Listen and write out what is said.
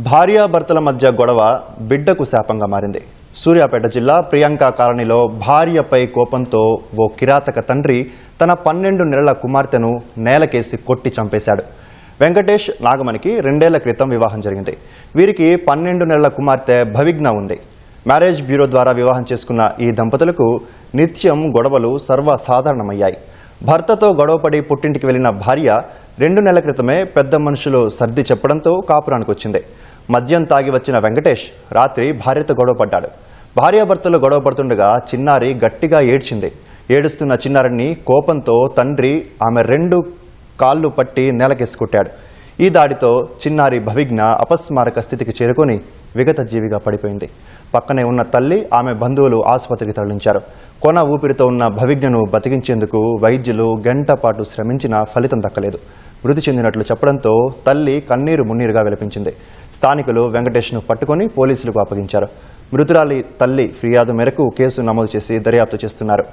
భార్యాభర్తల మధ్య గొడవ బిడ్డకు శాపంగా మారింది. సూర్యాపేట జిల్లా ప్రియాంక కాలనీలో భార్యపై కోపంతో ఓ కిరాతక తండ్రి తన 12 నెలల కుమార్తెను నేలకేసి కొట్టి చంపేశాడు. వెంకటేష్ నాగమణికి 2 ఏళ్ల క్రితం వివాహం జరిగింది. వీరికి 12 నెలల కుమార్తె భవిజ్ఞ ఉంది. మ్యారేజ్ బ్యూరో ద్వారా వివాహం చేసుకున్న ఈ దంపతులకు నిత్యం గొడవలు సర్వసాధారణమయ్యాయి. భర్తతో గొడవపడి పుట్టింటికి వెళ్లిన భార్య 2 నెలల క్రితమే పెద్ద మనుషులు సర్ది చెప్పడంతో కాపురానికి వచ్చింది. మద్యం తాగి వచ్చిన వెంకటేష్ రాత్రి భార్యతో గొడవపడ్డాడు. భార్యాభర్తలు గొడవ పడుతుండగా చిన్నారి గట్టిగా ఏడ్చింది. ఏడుస్తున్న చిన్నారిని కోపంతో తండ్రి ఆమె 2 కాళ్లు పట్టి నేలకేసి కొట్టాడు. ఈ దాడితో చిన్నారి భవిజ్ఞ అపస్మారక స్థితికి చేరుకొని విగత జీవిగా పడిపోయింది. పక్కనే ఉన్న తల్లి ఆమె బంధువులు ఆసుపత్రికి తరలించారు. కొన ఊపిరితో ఉన్న భవిజ్ఞను బతికించేందుకు వైద్యులు గంట పాటు శ్రమించినా ఫలితం దక్కలేదు. మృతి చెందినట్లు చెప్పడంతో తల్లి కన్నీరు మున్నీరుగా విలపించింది. స్థానికులు వెంకటేష్ను పట్టుకొని పోలీసులకు అప్పగించారు. మృతురాలి తల్లి ఫిర్యాదు మేరకు కేసు నమోదు చేసి దర్యాప్తు చేస్తున్నారు.